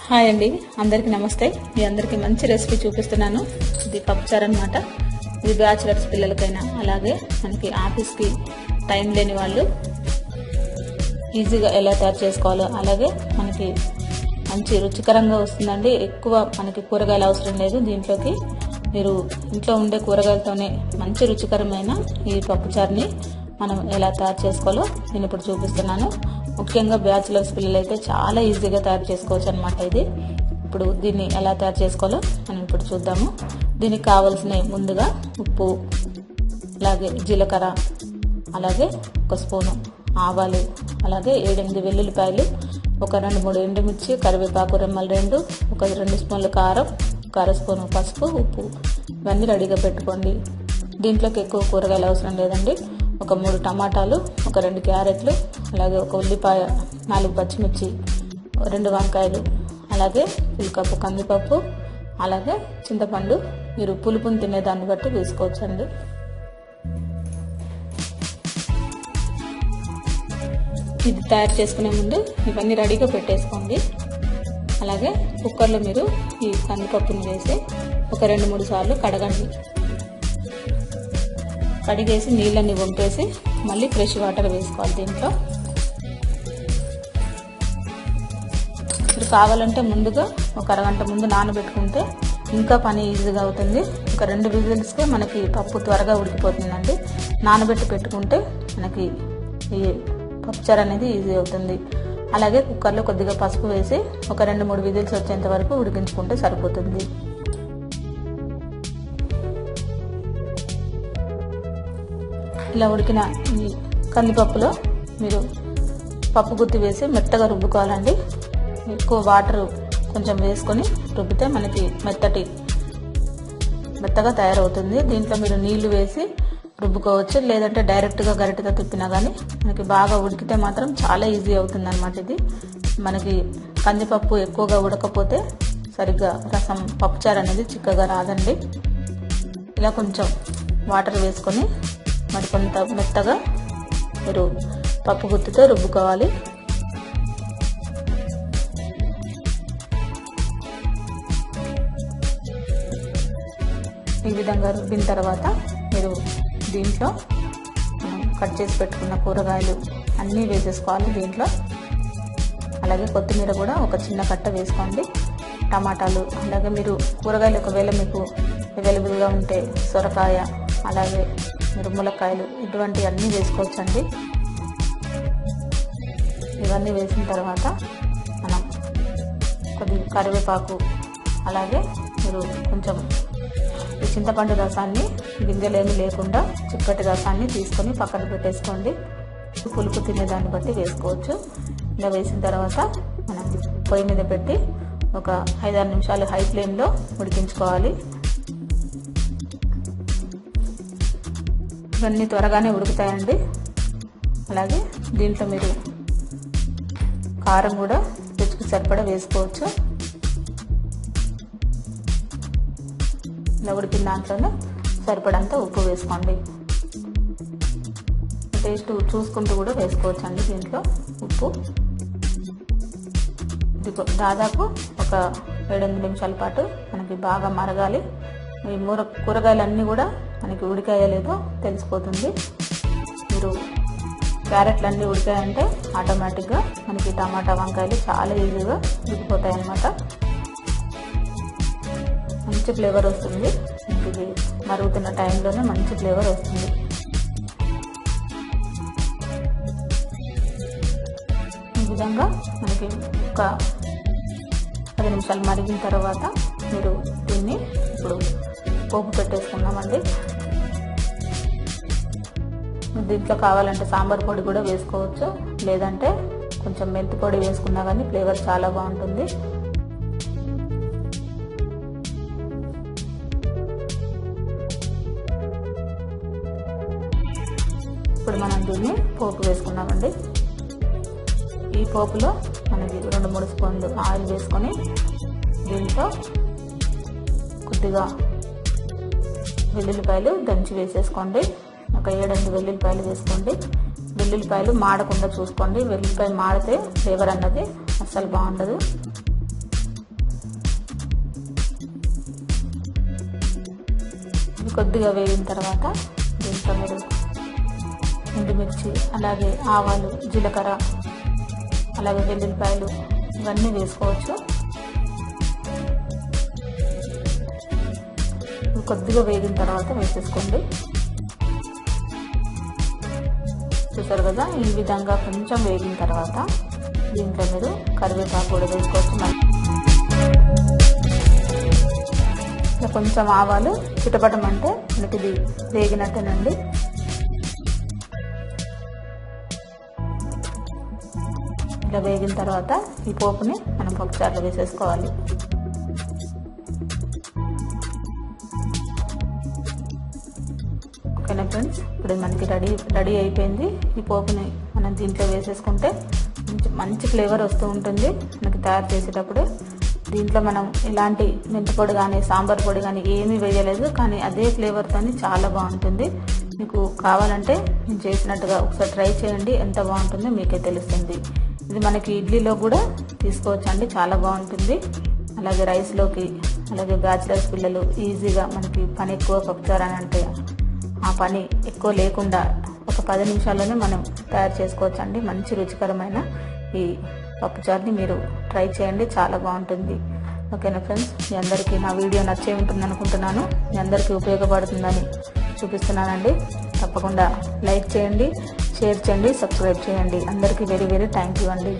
Hi అండి, అందరికీ నమస్తే. మీ అందరికీ మంచి రెసిపీ చూపిస్తున్నాను. ఇది పప్పుచారు అన్నమాట. ఇది బ్యాచిలర్స్ పిల్లలకైనా అలాగే మనకి ఆఫీస్కి టైం లేని వాళ్ళు ఈజీగా ఎలా తయారు చేసుకోవాలో, అలాగే మనకి మంచి రుచికరంగా వస్తుందండి. ఎక్కువ మనకి కూరగాయలు అవసరం లేదు. దీంట్లోకి మీరు ఇంట్లో ఉండే కూరగాయలతోనే మంచి రుచికరమైన ఈ పప్పుచారుని మనం ఎలా తయారు చేసుకోవాలో నేను ఇప్పుడు చూపిస్తున్నాను. ముఖ్యంగా బ్యాచిలర్స్ పిల్లలు అయితే చాలా ఈజీగా తయారు చేసుకోవచ్చు అనమాట. ఇది ఇప్పుడు దీన్ని ఎలా తయారు చేసుకోవాలో మనం ఇప్పుడు చూద్దాము. దీనికి కావాల్సిన ముందుగా ఉప్పు, అలాగే జీలకర్ర, అలాగే ఒక స్పూను ఆవాలు, అలాగే 7-8 వెల్లుల్లిపాయలు, ఒక 2-3 ఎండుమిర్చి, కరివేపాకు రెమ్మలు 2, ఒక 2 స్పూన్లు కారం, ఒక అర స్పూను పసుపు, ఉప్పు, ఇవన్నీ రెడీగా పెట్టుకోండి. దీంట్లోకి ఎక్కువ కూరగాయలు అవసరం లేదండి. ఒక 3 టమాటాలు, ఒక 2 క్యారెట్లు, అలాగే ఒక ఉల్లిపాయ, 4 పచ్చిమిర్చి, 2 వంకాయలు, అలాగే 1 కప్పు కందిపప్పు, అలాగే చింతపండు. మీరు పులుపుని తినేదాన్ని బట్టి వేసుకోవచ్చండి. ఇది తయారు చేసుకునే ముందు ఇవన్నీ రెడీగా పెట్టేసుకోండి. అలాగే కుక్కర్లో మీరు ఈ కందిపప్పుని వేసి ఒక 2-3 సార్లు కడగండి. కడిగేసి నీళ్ళని వంపేసి మళ్ళీ ఫ్రెష్ వాటర్ వేసుకోవాలి. దీంట్లో మీరు కావాలంటే ముందుగా ఒక అరగంట ముందు నానబెట్టుకుంటే ఇంకా పని ఈజీగా అవుతుంది. ఒక 2 విజిల్స్కే మనకి పప్పు త్వరగా ఉడికిపోతుందండి. నానబెట్టి పెట్టుకుంటే మనకి ఈ పప్పుచారు అనేది ఈజీ అవుతుంది. అలాగే కుక్కర్లో కొద్దిగా పసుపు వేసి ఒక 2-3 విజిల్స్ వచ్చేంత వరకు ఉడికించుకుంటే సరిపోతుంది. ఇలా ఉడికిన ఈ కందిపప్పులో మీరు పప్పు గుత్తి వేసి మెత్తగా రుబ్బుకోవాలండి. ఎక్కువ వాటర్ కొంచెం వేసుకొని రుబ్బితే మనకి మెత్తగా తయారవుతుంది. దీంట్లో మీరు నీళ్లు వేసి రుబ్బుకోవచ్చు, లేదంటే డైరెక్ట్గా గరిటెతో తిప్పినా కానీ మనకి బాగా ఉడికితే మాత్రం చాలా ఈజీ అవుతుంది అన్నమాట. ఇది మనకి కందిపప్పు ఎక్కువగా ఉడకపోతే సరిగ్గా రసం పప్పుచారు అనేది చిక్కగా రాదండి. ఇలా కొంచెం వాటర్ వేసుకొని మరి కొంత మెత్తగా మీరు పప్పు గుత్తితో రుబ్బుకోవాలి. ఈ విధంగా రుబ్బిన తర్వాత మీరు దీంట్లో కట్ చేసి పెట్టుకున్న కూరగాయలు అన్నీ వేసేసుకోవాలి దీంట్లో. అలాగే కొత్తిమీర కూడా ఒక చిన్న కట్ట వేసుకోండి. టమాటాలు, అలాగే మీరు కూరగాయలు ఒకవేళ మీకు అవైలబుల్గా ఉంటే సొరకాయ, అలాగే మీరు ములక్కాయలు, ఇటువంటి అన్నీ వేసుకోవచ్చండి. ఇవన్నీ వేసిన తర్వాత మనం కొద్దిగా కరివేపాకు, అలాగే మీరు కొంచెం ఈ చింతపండు రసాన్ని గింజలేమి లేకుండా చిక్కటి రసాన్ని తీసుకొని పక్కన పెట్టేసుకోండి. పులుపు తినేదాన్ని బట్టి వేసుకోవచ్చు. ఇలా వేసిన తర్వాత మనం పొయ్యి మీద పెట్టి ఒక 5-6 నిమిషాలు హై ఫ్లేమ్లో ఉడికించుకోవాలి. ఇవన్నీ త్వరగానే ఉడుకుతాయండి. అలాగే దీంట్లో మీరు కారం కూడా రుచికి సరిపడా వేసుకోవచ్చు. ఇలా ఉడికిన దాంట్లోనే సరిపడంత ఉప్పు వేసుకోండి. టేస్ట్ చూసుకుంటూ కూడా వేసుకోవచ్చు అండి దీంట్లో ఉప్పు. దాదాపు ఒక 7-8 నిమిషాల పాటు మనకి బాగా మరగాలి. ఈ కూరగాయలన్నీ కూడా మనకి ఉడికాయలేదో తెలిసిపోతుంది. మీరు క్యారెట్లు అన్నీ ఉడికాయంటే ఆటోమేటిక్గా మనకి టమాటా, వంకాయలు చాలా ఈజీగా ఉడికిపోతాయి అన్నమాట. మంచి ఫ్లేవర్ వస్తుంది. ఇది మరుగుతున్న టైంలోనే మంచి ఫ్లేవర్ వస్తుంది. ఈ విధంగా మనకి ఒక 10 నిమిషాలు మరిగిన తర్వాత మీరు దీన్ని ఇప్పుడు పోపు పెట్టేసుకున్నామండి. దీంట్లో కావాలంటే సాంబార్ పొడి కూడా వేసుకోవచ్చు, లేదంటే కొంచెం మెంతి పొడి వేసుకున్నా కానీ ఫ్లేవర్ చాలా బాగుంటుంది. ఇప్పుడు మనం దీన్ని పోపు వేసుకున్నామండి. ఈ పోపులో మనకి 2-3 స్పూన్లు ఆయిల్ వేసుకొని దీంట్లో కొద్దిగా వెల్లుల్లిపాయలు దంచి వేసేసుకోండి. ఒక 7-8 వెల్లుల్లిపాయలు వేసుకోండి. వెల్లుల్లిపాయలు మాడకుండా చూసుకోండి. వెల్లుల్లిపాయ మాడితే ఫ్లేవర్ అన్నది అస్సలు బాగుండదు. ఇది కొద్దిగా వేగిన తర్వాత దీంట్లో మీరు ఎండుమిర్చి, అలాగే ఆవాలు, జీలకర్ర, అలాగే వెల్లుల్లిపాయలు ఇవన్నీ వేసుకోవచ్చు. కొద్దిగా వేగిన తర్వాత వేసేసుకోండి. చూసారు కదా, ఈ విధంగా కొంచెం వేగిన తర్వాత దీంట్లో మీరు కరివేపాకు కూడా వేసుకోవచ్చు. ఇలా కొంచెం ఆవాలు చిటపటమంటే మనకి ఇది వేగినట్టేనండి. ఇలా వేగిన తర్వాత ఈ పోపుని మనం పప్పుచారులో వేసేసుకోవాలి. ఓకేనా ఫ్రెండ్స్, ఇప్పుడు మనకి రెడీ అయిపోయింది. ఈ పోపుని మనం దీంట్లో వేసేసుకుంటే మంచి ఫ్లేవర్ వస్తూ ఉంటుంది మనకి తయారు చేసేటప్పుడు. దీంట్లో మనం ఇలాంటి మెంతి పొడి కానీ సాంబార్ పొడి కానీ ఏమీ వేయలేదు, కానీ అదే ఫ్లేవర్తో చాలా బాగుంటుంది. మీకు కావాలంటే నేను చేసినట్టుగా ఒకసారి ట్రై చేయండి, ఎంత బాగుంటుందో మీకే తెలుస్తుంది. ఇది మనకి ఇడ్లీలో కూడా తీసుకోవచ్చండి, చాలా బాగుంటుంది. అలాగే రైస్లోకి, అలాగే బ్యాచిలర్స్ పిల్లలు ఈజీగా మనకి పని ఎక్కువ పప్పుచారు అని అంటే ఆ పని ఎక్కువ లేకుండా ఒక 10 నిమిషాల్లోనే మనం తయారు చేసుకోవచ్చండి. మంచి రుచికరమైన ఈ పప్పుచారుని మీరు ట్రై చేయండి, చాలా బాగుంటుంది. ఓకేనా ఫ్రెండ్స్, మీ అందరికీ నా వీడియో నచ్చే ఉంటుంది అనుకుంటున్నాను. మీ అందరికీ ఉపయోగపడుతుందని చూపిస్తున్నానండి. తప్పకుండా లైక్ చేయండి, షేర్ చేయండి, సబ్స్క్రైబ్ చేయండి. అందరికీ వెరీ థ్యాంక్ యూ అండి.